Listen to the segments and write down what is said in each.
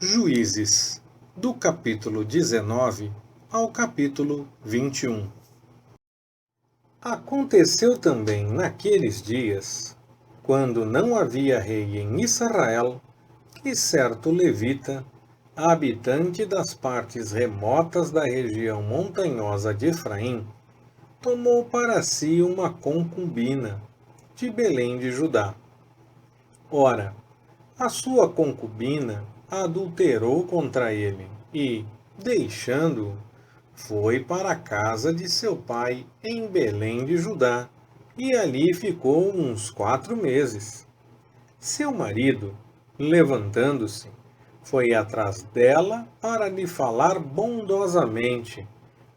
Juízes, do capítulo 19 ao capítulo 21. Aconteceu também naqueles dias, quando não havia rei em Israel, que certo levita, habitante das partes remotas da região montanhosa de Efraim, tomou para si uma concubina de Belém de Judá. Ora, a sua concubina adulterou contra ele e, deixando-o, foi para a casa de seu pai em Belém de Judá e ali ficou uns 4 meses. Seu marido, levantando-se, foi atrás dela para lhe falar bondosamente,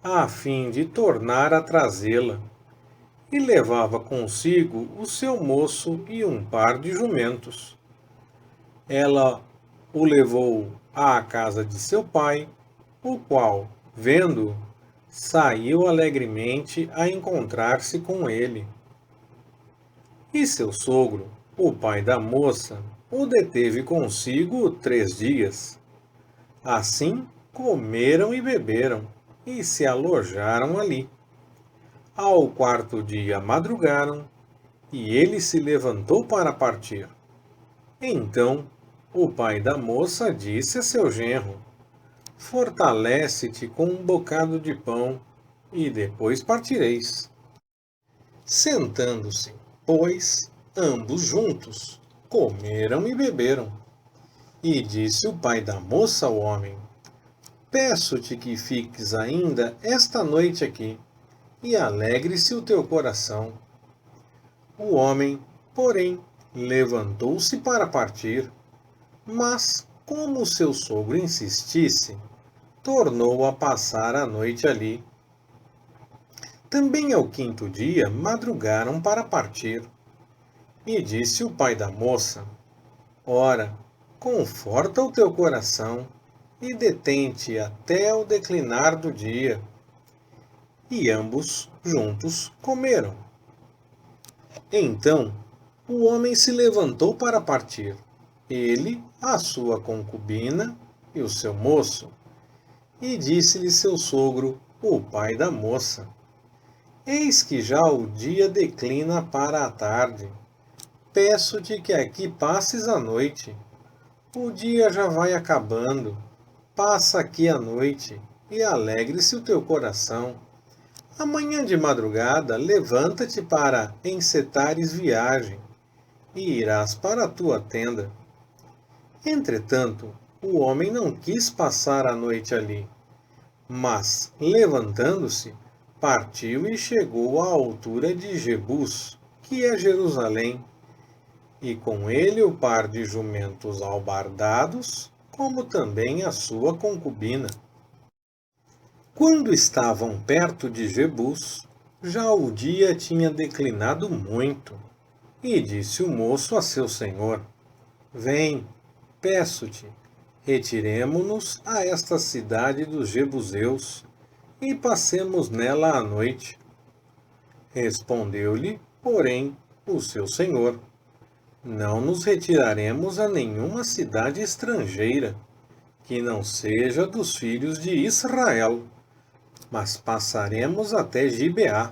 a fim de tornar a trazê-la, e levava consigo o seu moço e um par de jumentos. Ela o levou à casa de seu pai, o qual, vendo-o, saiu alegremente a encontrar-se com ele. E seu sogro, o pai da moça, o deteve consigo 3 dias. Assim comeram e beberam, e se alojaram ali. Ao 4º dia madrugaram, e ele se levantou para partir. Então o pai da moça disse a seu genro: Fortalece-te com um bocado de pão, e depois partireis. Sentando-se, pois, ambos juntos, comeram e beberam. E disse o pai da moça ao homem: Peço-te que fiques ainda esta noite aqui, e alegre-se o teu coração. O homem, porém, levantou-se para partir, mas, como seu sogro insistisse, tornou a passar a noite ali. Também ao 5º dia madrugaram para partir. E disse o pai da moça: Ora, conforta o teu coração e detente até o declinar do dia. E ambos juntos comeram. Então o homem se levantou para partir, ele, a sua concubina e o seu moço. E disse-lhe seu sogro, o pai da moça: Eis que já o dia declina para a tarde. Peço-te que aqui passes a noite. O dia já vai acabando. Passa aqui a noite, e alegre-se o teu coração. Amanhã de madrugada levanta-te para encetares viagem, e irás para a tua tenda. Entretanto, o homem não quis passar a noite ali, mas, levantando-se, partiu e chegou à altura de Jebus, que é Jerusalém, e com ele o par de jumentos albardados, como também a sua concubina. Quando estavam perto de Jebus, já o dia tinha declinado muito, e disse o moço a seu senhor: Vem, peço-te, retiremo-nos a esta cidade dos Jebuseus, e passemos nela a noite. Respondeu-lhe, porém, o seu senhor: Não nos retiraremos a nenhuma cidade estrangeira, que não seja dos filhos de Israel, mas passaremos até Gibeá.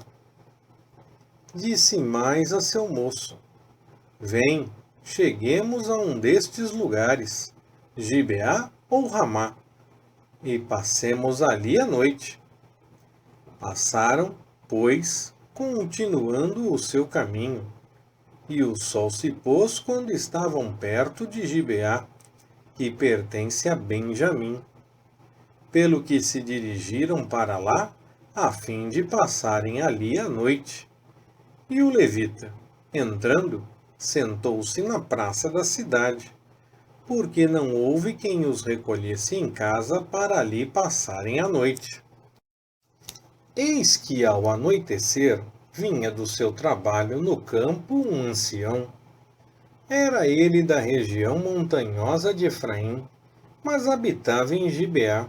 Disse mais a seu moço: Vem, cheguemos a um destes lugares, Gibeá ou Ramá, e passemos ali a noite. Passaram, pois, continuando o seu caminho, e o sol se pôs quando estavam perto de Gibeá, que pertence a Benjamim, pelo que se dirigiram para lá, a fim de passarem ali a noite. E o levita, entrando, sentou-se na praça da cidade, porque não houve quem os recolhesse em casa para ali passarem a noite. Eis que ao anoitecer vinha do seu trabalho no campo um ancião. Era ele da região montanhosa de Efraim, mas habitava em Gibeá.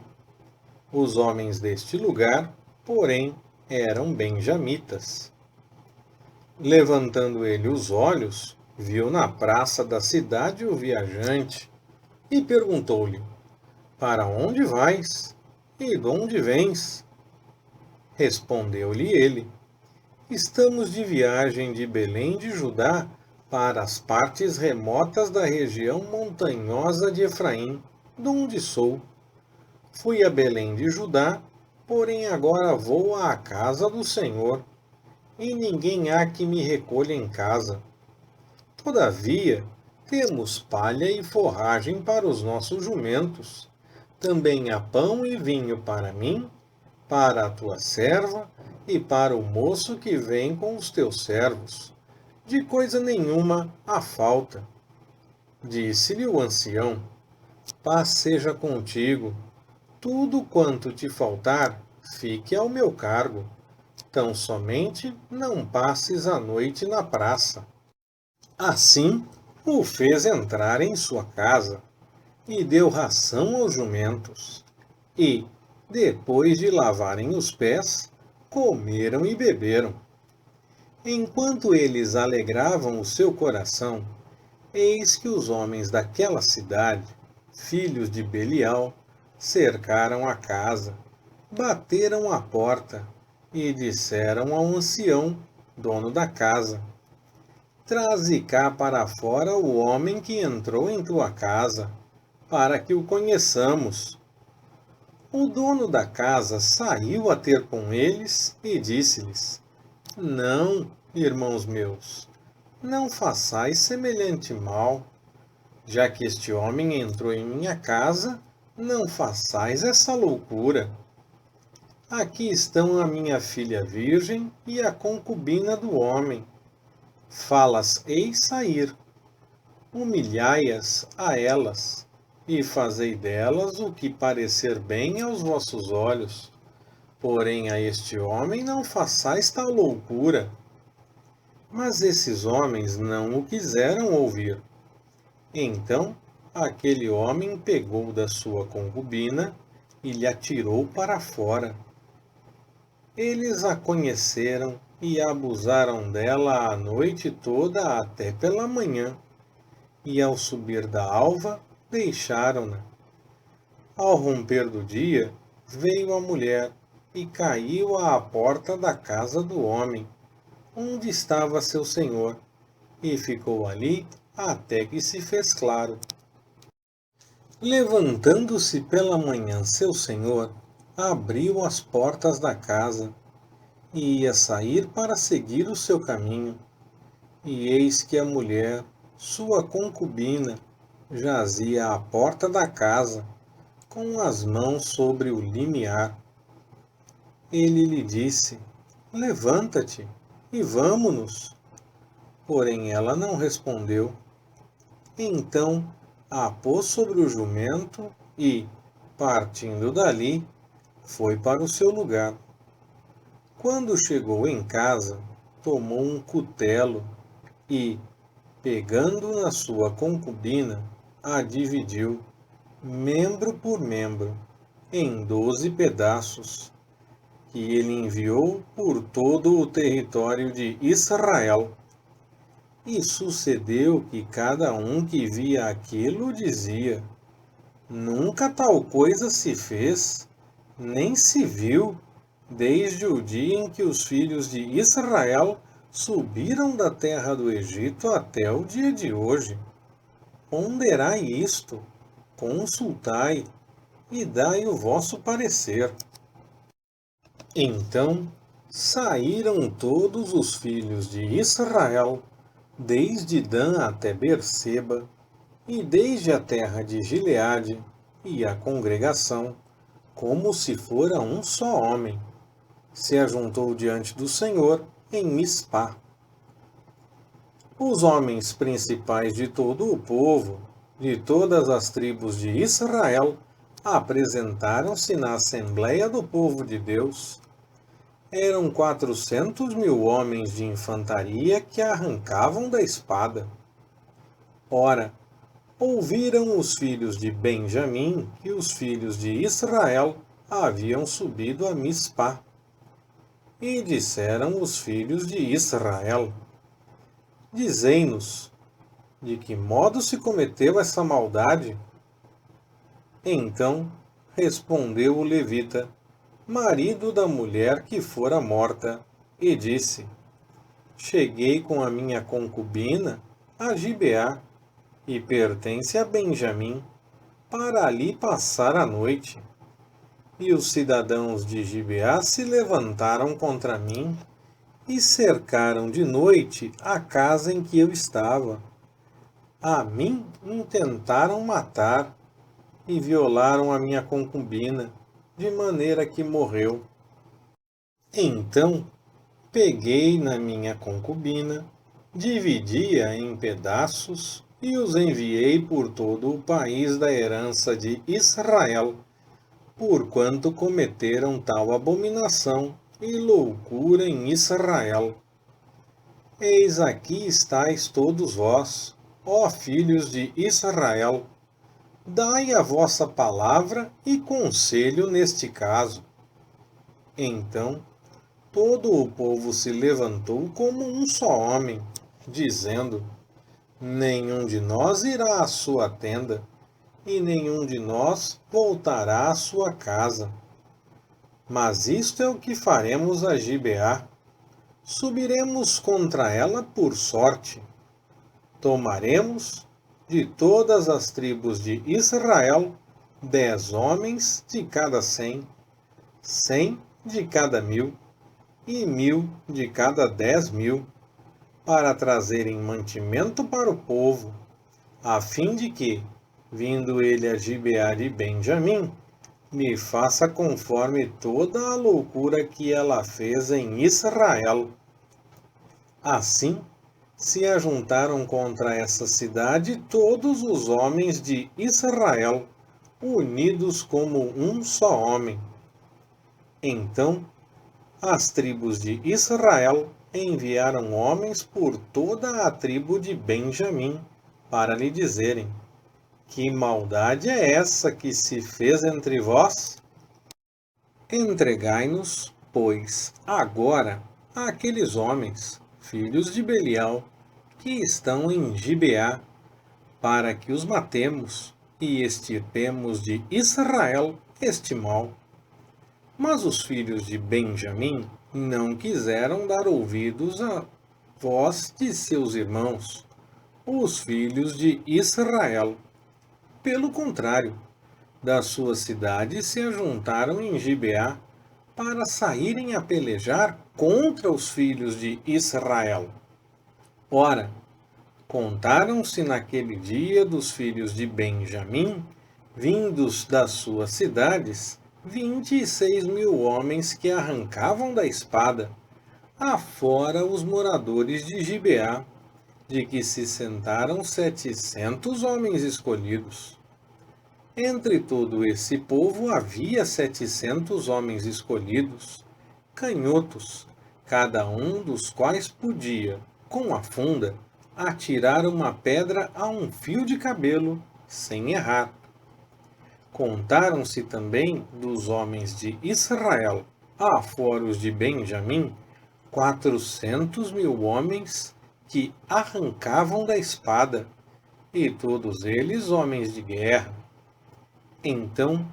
Os homens deste lugar, porém, eram benjamitas. Levantando ele os olhos, viu na praça da cidade o viajante e perguntou-lhe: Para onde vais? E de onde vens? Respondeu-lhe ele: Estamos de viagem de Belém de Judá para as partes remotas da região montanhosa de Efraim, donde sou. Fui a Belém de Judá, porém agora vou à casa do Senhor, e ninguém há que me recolha em casa. Todavia, temos palha e forragem para os nossos jumentos. Também há pão e vinho para mim, para a tua serva e para o moço que vem com os teus servos. De coisa nenhuma há falta. Disse-lhe o ancião: Paz seja contigo. Tudo quanto te faltar, fique ao meu cargo. Tão somente não passes a noite na praça. Assim o fez entrar em sua casa e deu ração aos jumentos. E, depois de lavarem os pés, comeram e beberam. Enquanto eles alegravam o seu coração, eis que os homens daquela cidade, filhos de Belial, cercaram a casa, bateram à porta e disseram ao ancião, dono da casa: Traze cá para fora o homem que entrou em tua casa, para que o conheçamos. O dono da casa saiu a ter com eles e disse-lhes: Não, irmãos meus, não façais semelhante mal. Já que este homem entrou em minha casa, não façais essa loucura. Aqui estão a minha filha virgem e a concubina do homem. Fá-las-eis sair, humilhai-as a elas, e fazei delas o que parecer bem aos vossos olhos. Porém a este homem não façais tal loucura. Mas esses homens não o quiseram ouvir. Então aquele homem pegou da sua concubina e lhe atirou para fora. Eles a conheceram e abusaram dela a noite toda até pela manhã, e ao subir da alva, deixaram-na. Ao romper do dia, veio a mulher e caiu à porta da casa do homem, onde estava seu senhor, e ficou ali até que se fez claro. Levantando-se pela manhã seu senhor, abriu as portas da casa, e ia sair para seguir o seu caminho. E eis que a mulher, sua concubina, jazia à porta da casa, com as mãos sobre o limiar. Ele lhe disse: Levanta-te e vamo-nos. Porém ela não respondeu. Então a pôs sobre o jumento e, partindo dali, foi para o seu lugar. Quando chegou em casa, tomou um cutelo e, pegando na sua concubina, a dividiu, membro por membro, em 12 pedaços, que ele enviou por todo o território de Israel. E sucedeu que cada um que via aquilo dizia: Nunca tal coisa se fez, nem se viu, desde o dia em que os filhos de Israel subiram da terra do Egito até o dia de hoje. Ponderai isto, consultai e dai o vosso parecer. Então saíram todos os filhos de Israel, desde Dan até Berseba, e desde a terra de Gileade, e a congregação, como se fora um só homem, se ajuntou diante do Senhor em Mispá. Os homens principais de todo o povo, de todas as tribos de Israel, apresentaram-se na Assembleia do povo de Deus. Eram 400.000 homens de infantaria que arrancavam da espada. Ora, ouviram os filhos de Benjamim que os filhos de Israel haviam subido a Mispá. E disseram os filhos de Israel: Dizei-nos, de que modo se cometeu essa maldade? Então respondeu o levita, marido da mulher que fora morta, e disse: Cheguei com a minha concubina a Gibeá, e pertence a Benjamim, para ali passar a noite. E os cidadãos de Gibeá se levantaram contra mim e cercaram de noite a casa em que eu estava. A mim intentaram matar e violaram a minha concubina, de maneira que morreu. Então peguei na minha concubina, dividi-a em pedaços e os enviei por todo o país da herança de Israel, porquanto cometeram tal abominação e loucura em Israel. Eis aqui estáis todos vós, ó filhos de Israel, dai a vossa palavra e conselho neste caso. Então todo o povo se levantou como um só homem, dizendo: Nenhum de nós irá à sua tenda, e nenhum de nós voltará à sua casa. Mas isto é o que faremos a Gibeá. Subiremos contra ela por sorte. Tomaremos de todas as tribos de Israel 10 homens de cada 100, 100 de cada 1.000, e 1.000 de cada 10.000, para trazerem mantimento para o povo, a fim de que, vindo ele a Gibeá de Benjamim, lhe faça conforme toda a loucura que ela fez em Israel. Assim, se ajuntaram contra essa cidade todos os homens de Israel, unidos como um só homem. Então, as tribos de Israel enviaram homens por toda a tribo de Benjamim, para lhe dizerem: Que maldade é essa que se fez entre vós? Entregai-nos, pois, agora àqueles homens, filhos de Belial, que estão em Gibeá, para que os matemos e extirpemos de Israel este mal. Mas os filhos de Benjamim não quiseram dar ouvidos à voz de seus irmãos, os filhos de Israel. Pelo contrário, das suas cidades se ajuntaram em Gibeá para saírem a pelejar contra os filhos de Israel. Ora, contaram-se naquele dia dos filhos de Benjamim, vindos das suas cidades, 26.000 homens que arrancavam da espada, afora os moradores de Gibeá, de que se sentaram 700 homens escolhidos. Entre todo esse povo havia 700 homens escolhidos, canhotos, cada um dos quais podia, com a funda, atirar uma pedra a um fio de cabelo, sem errar. Contaram-se também dos homens de Israel, afora os de Benjamim, 400.000 homens que arrancavam da espada, e todos eles homens de guerra. Então,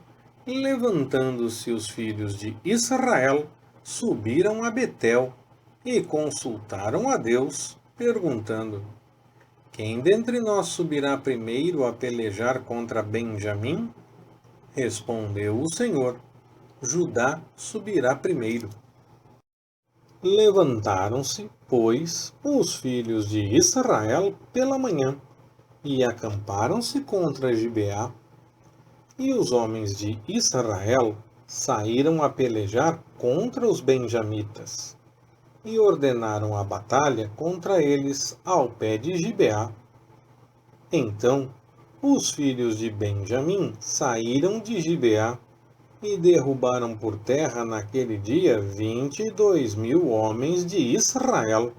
levantando-se os filhos de Israel, subiram a Betel e consultaram a Deus, perguntando: Quem dentre nós subirá primeiro a pelejar contra Benjamim? Respondeu o Senhor: Judá subirá primeiro. Levantaram-se, pois, os filhos de Israel pela manhã, e acamparam-se contra Gibeá. E os homens de Israel saíram a pelejar contra os benjamitas, e ordenaram a batalha contra eles ao pé de Gibeá. Então os filhos de Benjamim saíram de Gibeá, e derrubaram por terra naquele dia 22.000 homens de Israel.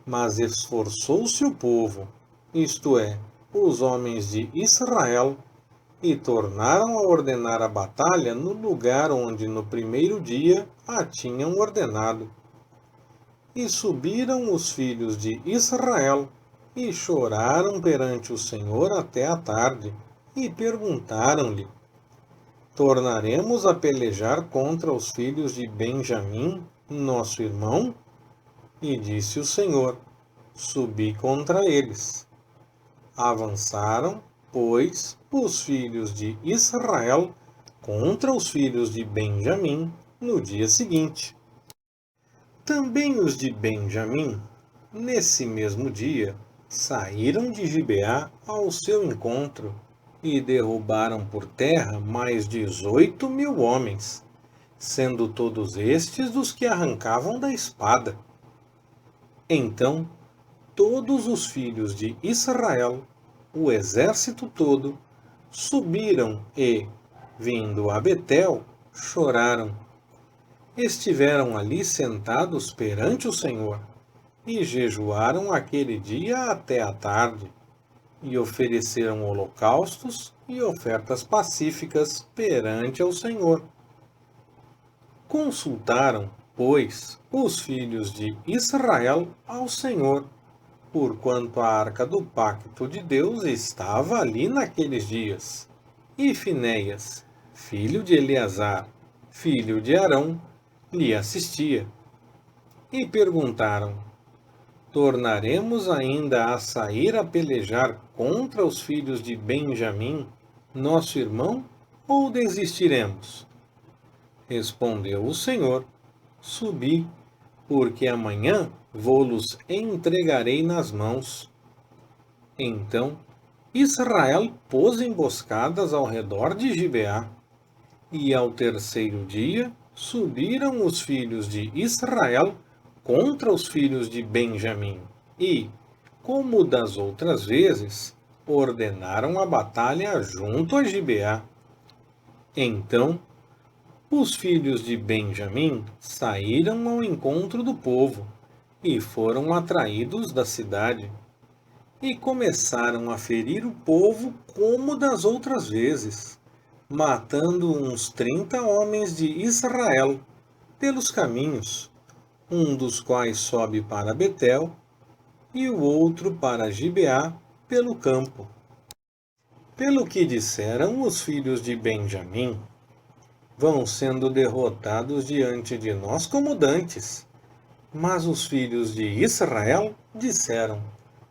Mas esforçou-se o povo, isto é, os homens de Israel, e tornaram a ordenar a batalha no lugar onde no primeiro dia a tinham ordenado. E subiram os filhos de Israel, e choraram perante o Senhor até a tarde, e perguntaram-lhe: Tornaremos a pelejar contra os filhos de Benjamim, nosso irmão? E disse o Senhor: Subi contra eles. Avançaram, pois, os filhos de Israel contra os filhos de Benjamim no dia seguinte. Também os de Benjamim, nesse mesmo dia, saíram de Gibeá ao seu encontro e derrubaram por terra mais 18.000 homens, sendo todos estes dos que arrancavam da espada. Então, todos os filhos de Israel, o exército todo, subiram e, vindo a Betel, choraram. Estiveram ali sentados perante o Senhor, e jejuaram aquele dia até a tarde, e ofereceram holocaustos e ofertas pacíficas perante ao Senhor. Consultaram, pois, os filhos de Israel ao Senhor, porquanto a arca do pacto de Deus estava ali naqueles dias. E Finéias, filho de Eleazar, filho de Arão, lhe assistia. E perguntaram: Tornaremos ainda a sair a pelejar contra os filhos de Benjamim, nosso irmão, ou desistiremos? Respondeu o Senhor: Subi, porque amanhã vô-los entregarei nas mãos. Então Israel pôs emboscadas ao redor de Gibeá, e ao terceiro dia subiram os filhos de Israel contra os filhos de Benjamim, e, como das outras vezes, ordenaram a batalha junto a Gibeá. Então os filhos de Benjamim saíram ao encontro do povo, e foram atraídos da cidade, e começaram a ferir o povo como das outras vezes, matando uns 30 homens de Israel pelos caminhos, um dos quais sobe para Betel, e o outro para Gibeá pelo campo. Pelo que disseram os filhos de Benjamim: Vão sendo derrotados diante de nós como dantes. Mas os filhos de Israel disseram: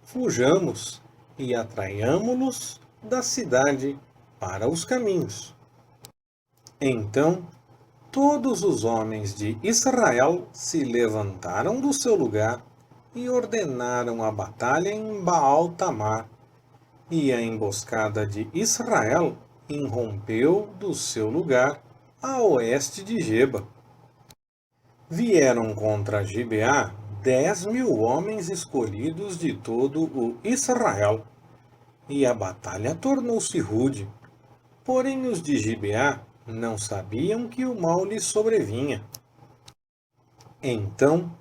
Fujamos e atraiamo-los da cidade para os caminhos. Então todos os homens de Israel se levantaram do seu lugar e ordenaram a batalha em Baal-Tamar. E a emboscada de Israel irrompeu do seu lugar a oeste de Geba. Vieram contra Gibeá 10.000 homens escolhidos de todo o Israel, e a batalha tornou-se rude. Porém os de Gibeá não sabiam que o mal lhes sobrevinha. Então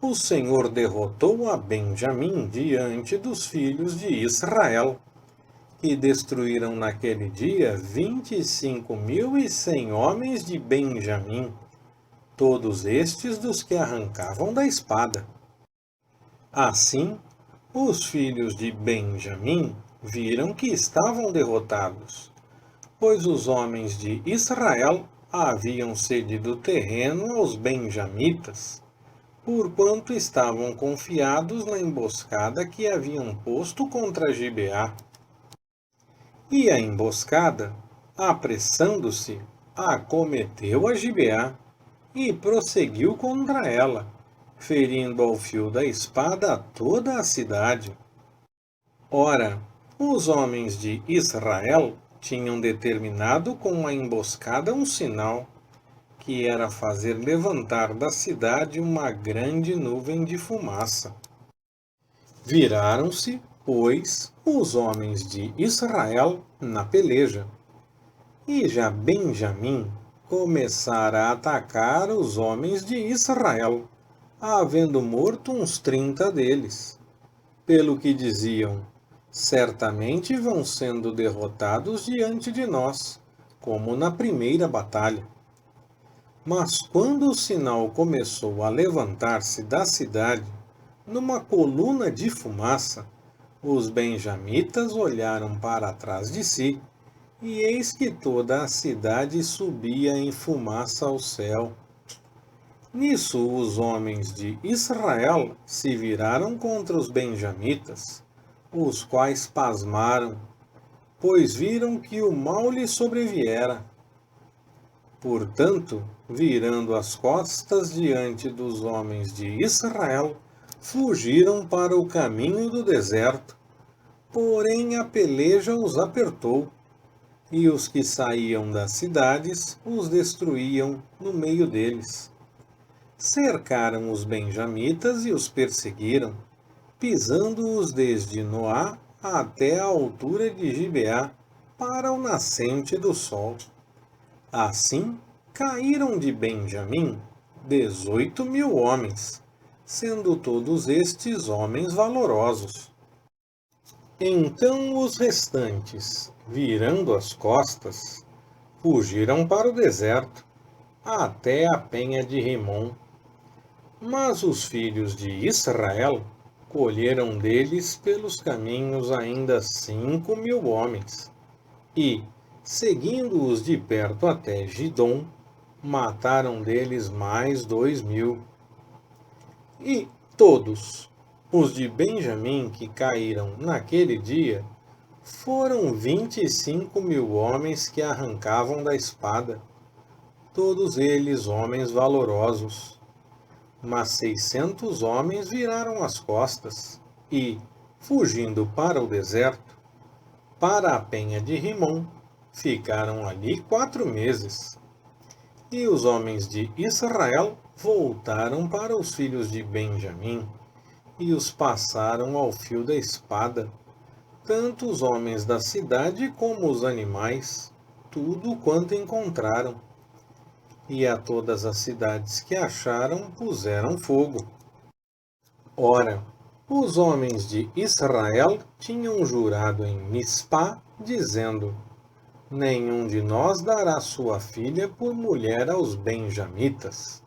o Senhor derrotou a Benjamim diante dos filhos de Israel, que destruíram naquele dia 25.100 homens de Benjamim, todos estes dos que arrancavam da espada. Assim, os filhos de Benjamim viram que estavam derrotados, pois os homens de Israel haviam cedido terreno aos benjamitas, porquanto estavam confiados na emboscada que haviam posto contra Gibeá. E a emboscada, apressando-se, acometeu a Gibeá e prosseguiu contra ela, ferindo ao fio da espada toda a cidade. Ora, os homens de Israel tinham determinado com a emboscada um sinal, que era fazer levantar da cidade uma grande nuvem de fumaça. Viraram-se, pois, os homens de Israel na peleja, e já Benjamim começara a atacar os homens de Israel, havendo morto uns 30 deles, pelo que diziam: certamente vão sendo derrotados diante de nós, como na primeira batalha. Mas quando o sinal começou a levantar-se da cidade, numa coluna de fumaça, os benjamitas olharam para trás de si e eis que toda a cidade subia em fumaça ao céu. Nisso os homens de Israel se viraram contra os benjamitas, os quais pasmaram, pois viram que o mal lhes sobreviera. Portanto, virando as costas diante dos homens de Israel, fugiram para o caminho do deserto. Porém a peleja os apertou, e os que saíam das cidades os destruíam no meio deles. Cercaram os benjamitas e os perseguiram, pisando-os desde Noá até a altura de Gibeá, para o nascente do sol. Assim, caíram de Benjamim 18.000 homens, sendo todos estes homens valorosos. Então os restantes, virando as costas, fugiram para o deserto, até a penha de Rimom. Mas os filhos de Israel colheram deles pelos caminhos ainda 5.000 homens, e, seguindo-os de perto até Gidom, mataram deles mais 2.000. E todos os de Benjamim que caíram naquele dia foram 25.000 homens que arrancavam da espada, todos eles homens valorosos. Mas 600 homens viraram as costas e, fugindo para o deserto, para a penha de Rimom, ficaram ali 4 meses. E os homens de Israel voltaram para os filhos de Benjamim e os passaram ao fio da espada, tanto os homens da cidade como os animais, tudo quanto encontraram. E a todas as cidades que acharam puseram fogo. Ora, os homens de Israel tinham jurado em Mispá, dizendo: nenhum de nós dará sua filha por mulher aos benjamitas.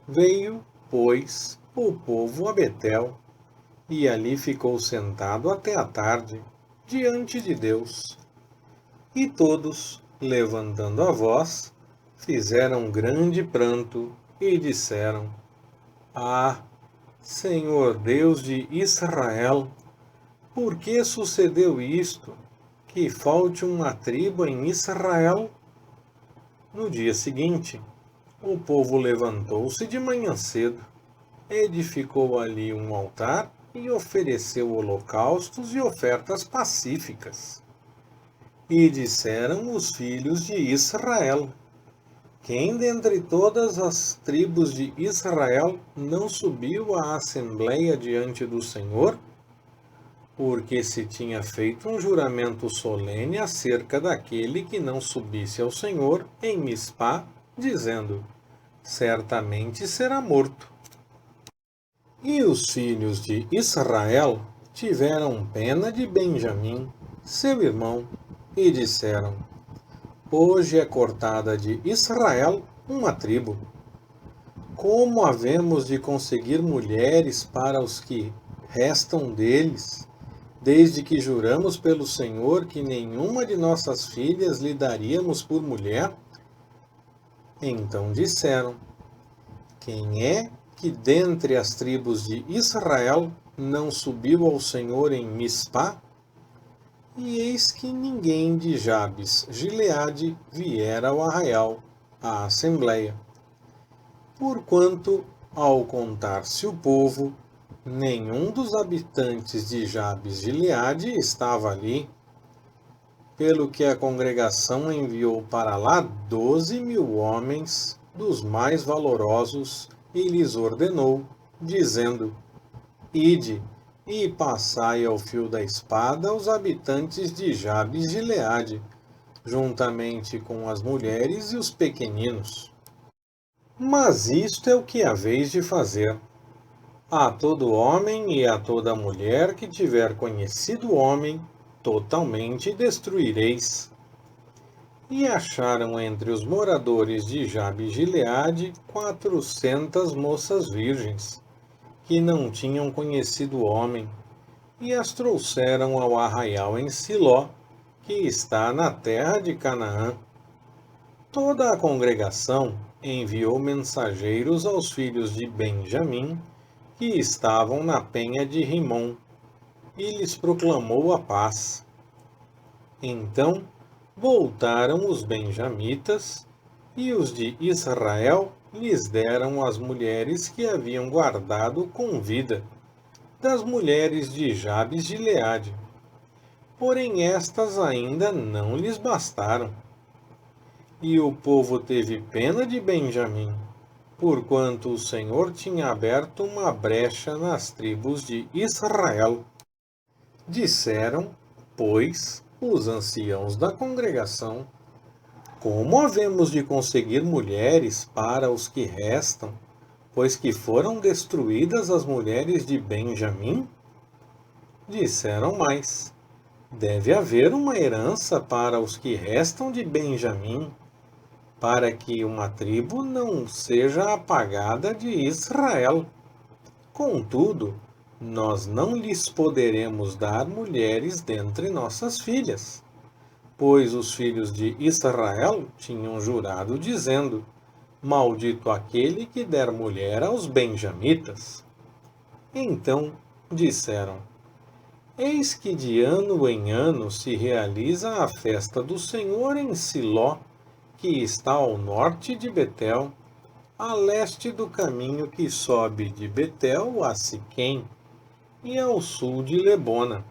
Veio, pois, o povo a Betel, e ali ficou sentado até a tarde, diante de Deus. E todos, levantando a voz, fizeram grande pranto e disseram: Ah, Senhor Deus de Israel, por que sucedeu isto, que falte uma tribo em Israel? No dia seguinte, o povo levantou-se de manhã cedo, edificou ali um altar e ofereceu holocaustos e ofertas pacíficas. E disseram os filhos de Israel: quem dentre todas as tribos de Israel não subiu à assembleia diante do Senhor? Porque se tinha feito um juramento solene acerca daquele que não subisse ao Senhor em Mispá, dizendo: certamente será morto. E os filhos de Israel tiveram pena de Benjamim, seu irmão, e disseram: hoje é cortada de Israel uma tribo. Como havemos de conseguir mulheres para os que restam deles, desde que juramos pelo Senhor que nenhuma de nossas filhas lhe daríamos por mulher? Então disseram: quem é que dentre as tribos de Israel não subiu ao Senhor em Mispá? E eis que ninguém de Jabes Gileade viera ao arraial, à assembleia. Porquanto, ao contar-se o povo, nenhum dos habitantes de Jabes Gileade estava ali, pelo que a congregação enviou para lá 12.000 homens dos mais valorosos e lhes ordenou, dizendo: ide, e passai ao fio da espada os habitantes de Jabes Gileade, juntamente com as mulheres e os pequeninos. Mas isto é o que haveis de fazer: a todo homem e a toda mulher que tiver conhecido o homem, totalmente destruireis. E acharam entre os moradores de Jabes Gileade 400 moças virgens, que não tinham conhecido o homem, e as trouxeram ao arraial em Siló, que está na terra de Canaã. Toda a congregação enviou mensageiros aos filhos de Benjamim, que estavam na penha de Rimom, e lhes proclamou a paz. Então voltaram os benjamitas, e os de Israel lhes deram as mulheres que haviam guardado com vida, das mulheres de Jabes de Gileade. Porém estas ainda não lhes bastaram. E o povo teve pena de Benjamim, porquanto o Senhor tinha aberto uma brecha nas tribos de Israel. Disseram, pois, os anciãos da congregação: como havemos de conseguir mulheres para os que restam, pois que foram destruídas as mulheres de Benjamim? Disseram mais: deve haver uma herança para os que restam de Benjamim, para que uma tribo não seja apagada de Israel. Contudo, nós não lhes poderemos dar mulheres dentre nossas filhas, pois os filhos de Israel tinham jurado, dizendo: maldito aquele que der mulher aos benjamitas. Então disseram: eis que de ano em ano se realiza a festa do Senhor em Siló, que está ao norte de Betel, a leste do caminho que sobe de Betel a Siquém, e ao sul de Lebona.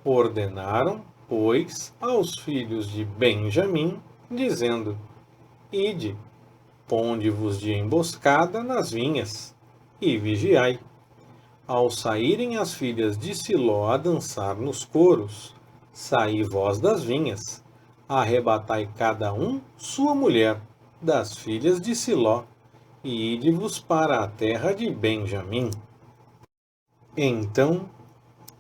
Ordenaram, pois, aos filhos de Benjamim, dizendo: ide, ponde-vos de emboscada nas vinhas, e vigiai. Ao saírem as filhas de Siló a dançar nos coros, saí vós das vinhas, arrebatai cada um sua mulher, das filhas de Siló, e ide-vos para a terra de Benjamim. Então,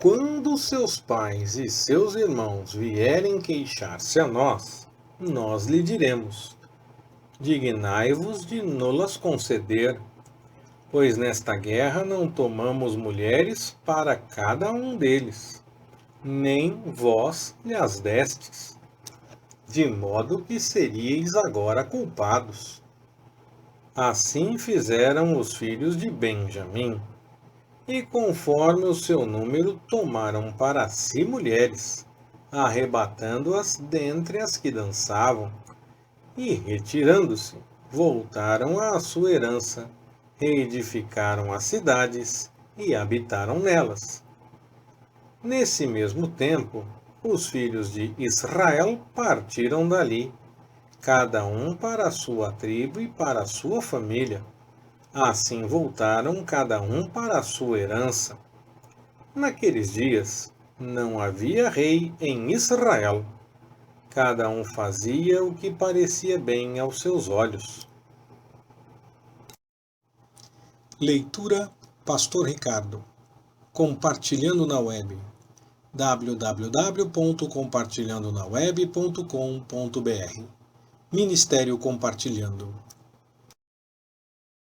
quando seus pais e seus irmãos vierem queixar-se a nós lhe diremos: dignai-vos de nolas conceder, pois nesta guerra não tomamos mulheres para cada um deles, nem vós lhes destes, de modo que seríeis agora culpados. Assim fizeram os filhos de Benjamim, e conforme o seu número tomaram para si mulheres, arrebatando-as dentre as que dançavam, e retirando-se, voltaram à sua herança, reedificaram as cidades e habitaram nelas. Nesse mesmo tempo, os filhos de Israel partiram dali, cada um para a sua tribo e para a sua família. Assim voltaram cada um para a sua herança. Naqueles dias não havia rei em Israel. Cada um fazia o que parecia bem aos seus olhos. Leitura Pastor Ricardo. Compartilhando na web. www.compartilhandonaweb.com.br Ministério Compartilhando.